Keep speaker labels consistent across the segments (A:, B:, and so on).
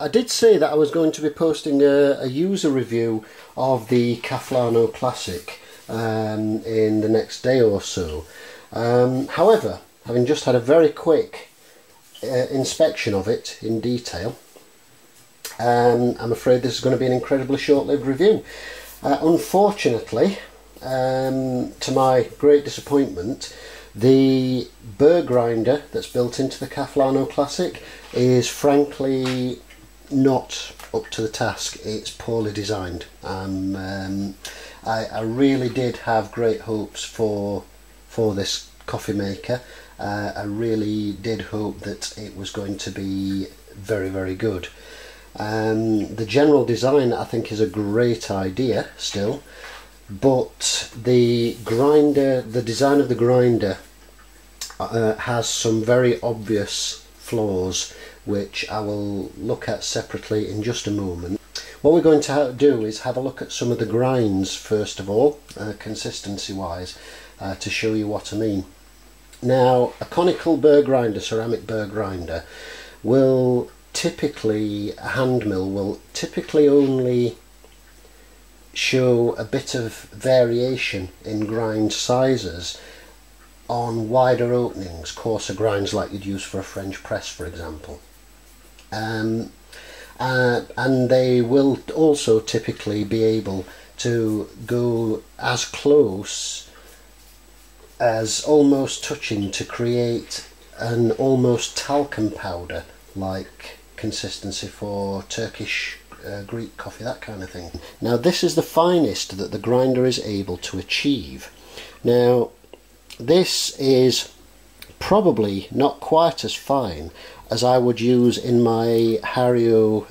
A: I did say that I was going to be posting a user review of the Cafflano Klassic in the next day or so. However, having just had a very quick inspection of it in detail, I'm afraid this is going to be an incredibly short-lived review. Unfortunately, to my great disappointment, the burr grinder that's built into the Cafflano Klassic is frankly not up to the task. It's poorly designed. I really did have great hopes for this coffee maker. I really did hope that it was going to be very, very good. The general design, I think, is a great idea still, but the grinder, the design of the grinder has some very obvious flaws, which I will look at separately in just a moment. What we're going to do is have a look at some of the grinds first of all, consistency wise, to show you what I mean. Now, a conical burr grinder, ceramic burr grinder, will typically, a hand mill will typically only show a bit of variation in grind sizes on wider openings, coarser grinds like you'd use for a French press, for example. And they will also typically be able to go as close as almost touching to create an almost talcum powder like consistency for Turkish Greek coffee, that kind of thing. Now, this is the finest that the grinder is able to achieve. Now, this is probably not quite as fine as I would use in my Hario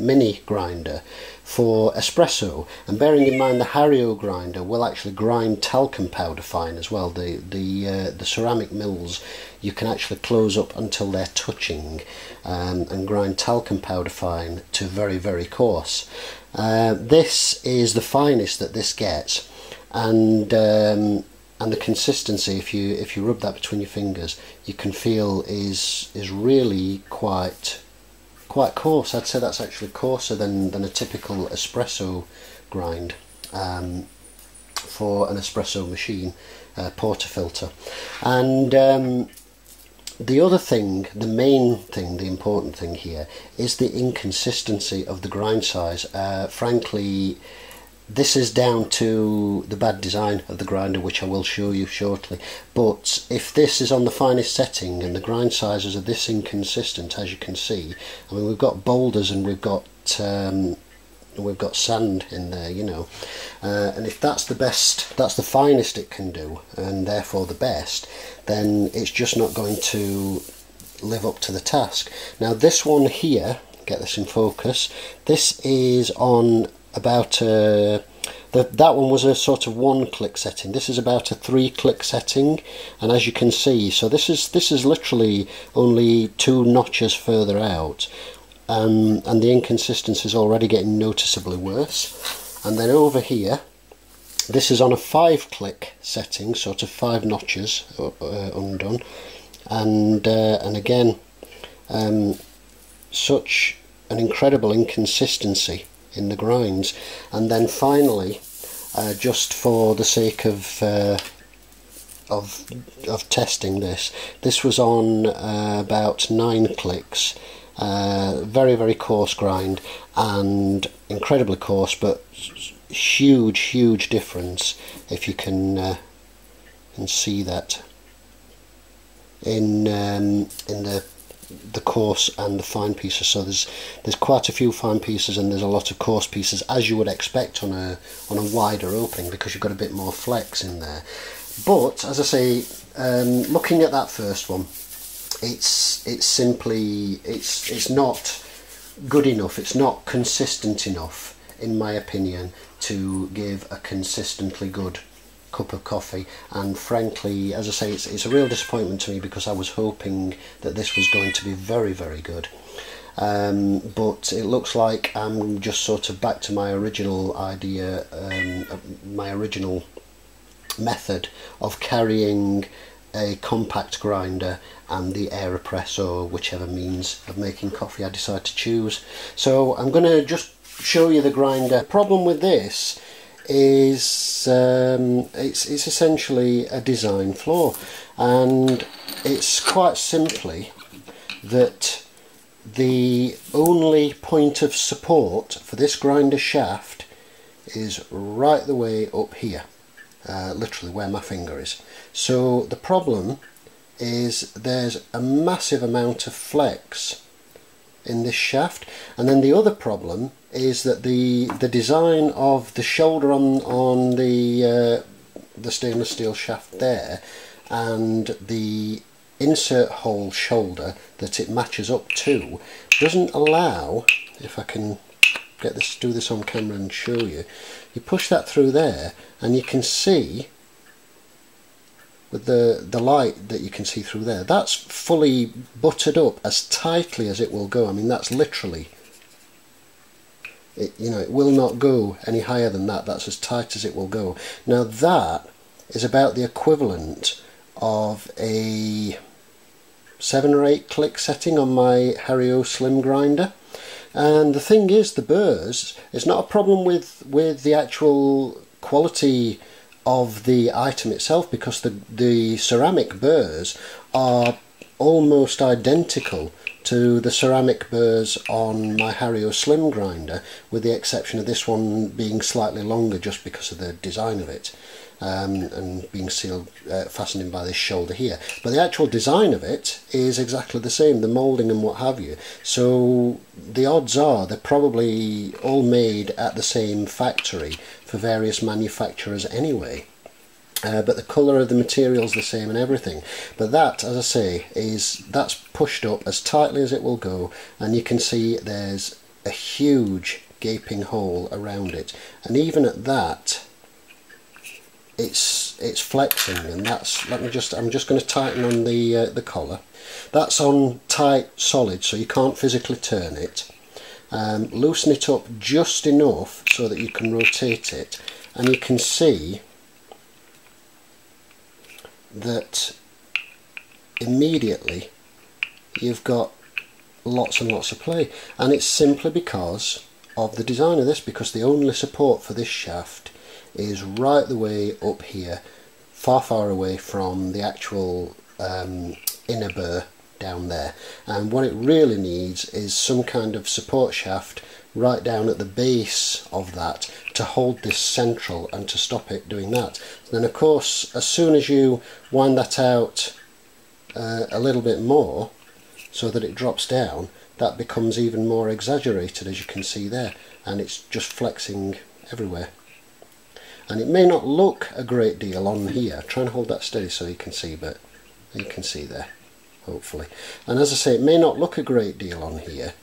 A: mini grinder for espresso, and bearing in mind the Hario grinder will actually grind talcum powder fine as well. The ceramic mills, you can actually close up until they're touching and grind talcum powder fine to very, very coarse. This is the finest that this gets, and the consistency, if you rub that between your fingers, you can feel is really quite coarse. I'd say that's actually coarser than a typical espresso grind for an espresso machine portafilter. And the other thing, the main thing, the important thing here is the inconsistency of the grind size. Frankly, this is down to the bad design of the grinder, which I will show you shortly. But if this is on the finest setting and the grind sizes are this inconsistent, as you can see, I mean, we've got boulders and we've got sand in there, you know, and if that's the best, that's the finest it can do, and therefore the best, then it's just not going to live up to the task. Now, this one here, get this in focus, this is on about that one was a sort of 1-click setting. This is about a 3-click setting, and as you can see, so this is literally only 2 notches further out, and the inconsistency is already getting noticeably worse. And then over here, this is on a 5-click setting, sort of 5 notches undone, and again, such an incredible inconsistency in the grinds. And then finally, just for the sake of testing this was on about 9 clicks, very, very coarse grind and incredibly coarse, but huge difference, if you can see that in the coarse and the fine pieces. So there's quite a few fine pieces and there's a lot of coarse pieces, as you would expect on a wider opening, because you've got a bit more flex in there. But as I say, looking at that first one, it's simply it's not good enough. It's not consistent enough, in my opinion, to give a consistently good cup of coffee. And frankly, as I say, it's a real disappointment to me, because I was hoping that this was going to be very, very good. But it looks like I'm just sort of back to my original idea, my original method of carrying a compact grinder and the AeroPress, or whichever means of making coffee I decide to choose. So I'm going to just show you the grinder. The problem with this is it's essentially a design flaw, and it's quite simply that the only point of support for this grinder shaft is right the way up here, literally where my finger is. So the problem is there's a massive amount of flex in this shaft, and then the other problem is that the design of the shoulder on the stainless steel shaft there, and the insert hole shoulder that it matches up to, doesn't allow, if I can get this, do this on camera and show you, you push that through there and you can see with the light that you can see through there, that's fully buttered up as tightly as it will go. I mean, that's literally it, you know, it will not go any higher than that. That's as tight as it will go. Now that is about the equivalent of a 7 or 8 click setting on my Hario Slim grinder. And the thing is, the burrs, it's not a problem with the actual quality of the item itself, because the ceramic burrs are almost identical to the ceramic burrs on my Hario Slim grinder, with the exception of this one being slightly longer just because of the design of it, and being sealed, fastened in by this shoulder here. But the actual design of it is exactly the same, the moulding and what have you. So the odds are they're probably all made at the same factory for various manufacturers anyway. But the colour of the material is the same and everything. But that, as I say, that's pushed up as tightly as it will go, and you can see there's a huge gaping hole around it. And even at that, it's flexing, and that's, I'm just going to tighten on the collar. That's on tight solid, so you can't physically turn it. Loosen it up just enough so that you can rotate it, and you can see that immediately you've got lots and lots of play, and it's simply because of the design of this, because the only support for this shaft is right the way up here, far away from the actual inner burr down there. And what it really needs is some kind of support shaft right down at the base of that to hold this central and to stop it doing that. Then of course, as soon as you wind that out a little bit more so that it drops down, that becomes even more exaggerated, as you can see there, and it's just flexing everywhere. And it may not look a great deal on here. Try and hold that steady so you can see, but you can see there, hopefully. And as I say, it may not look a great deal on here,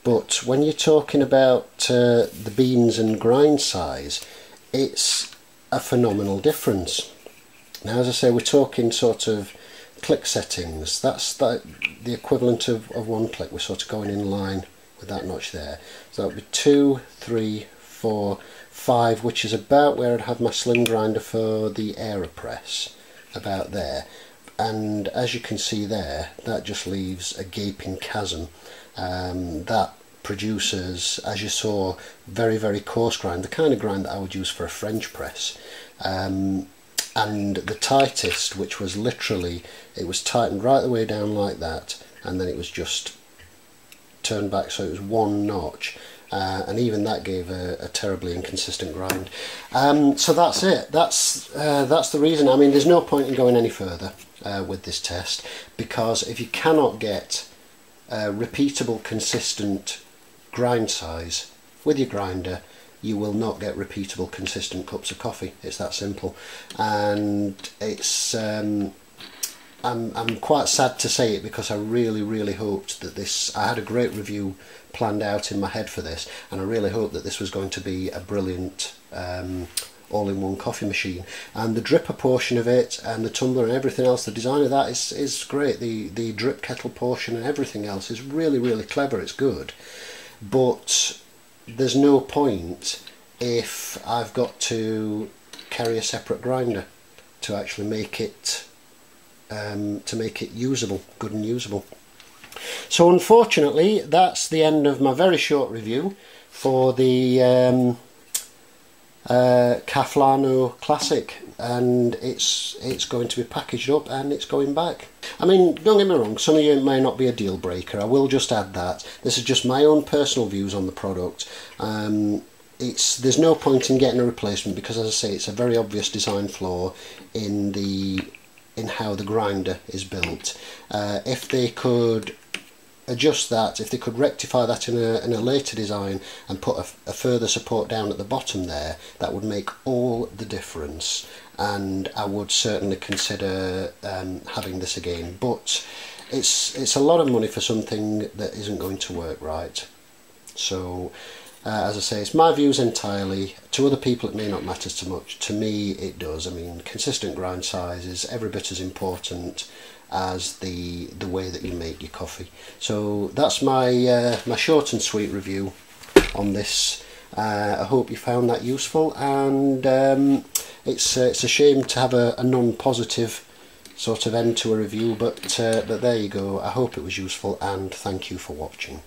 A: but when you're talking about the beans and grind size, it's a phenomenal difference. Now, as I say, we're talking sort of click settings. That's the equivalent of 1 click. We're sort of going in line with that notch there. So that would be 2, 3, 4, 5, which is about where I'd have my slim grinder for the AeroPress, about there. And as you can see there, that just leaves a gaping chasm. That produces, as you saw, very coarse grind, the kind of grind that I would use for a French press. And the tightest, which was literally, it was tightened right the way down like that, and then it was just turned back so it was 1 notch. And even that gave a terribly inconsistent grind. So that's it. That's the reason. I mean, there's no point in going any further with this test, because if you cannot get repeatable, consistent grind size with your grinder, you will not get repeatable, consistent cups of coffee. It's that simple. And it's I'm quite sad to say it, because I really hoped that this, I had a great review planned out in my head for this, and I really hoped that this was going to be a brilliant all-in-one coffee machine. And the dripper portion of it, and the tumbler and everything else, the design of that is great. The drip kettle portion and everything else is really clever. It's good, but there's no point if I've got to carry a separate grinder to actually make it it usable, good and usable. So unfortunately, that's the end of my very short review for the Cafflano Klassic, and it's going to be packaged up and it's going back. I mean, don't get me wrong, some of you may not be a deal breaker. I will just add that this is just my own personal views on the product. There's no point in getting a replacement because, as I say, it's a very obvious design flaw in how the grinder is built. If they could adjust that, if they could rectify that in a later design and put a further support down at the bottom there, that would make all the difference, and I would certainly consider having this again. But it's a lot of money for something that isn't going to work right. So as I say, it's my views entirely. To other people it may not matter so much. To me it does. I mean, consistent grind size is every bit as important as the way that you make your coffee. So that's my my short and sweet review on this. I hope you found that useful, and it's a shame to have a non-positive sort of end to a review, but there you go. I hope it was useful, and thank you for watching.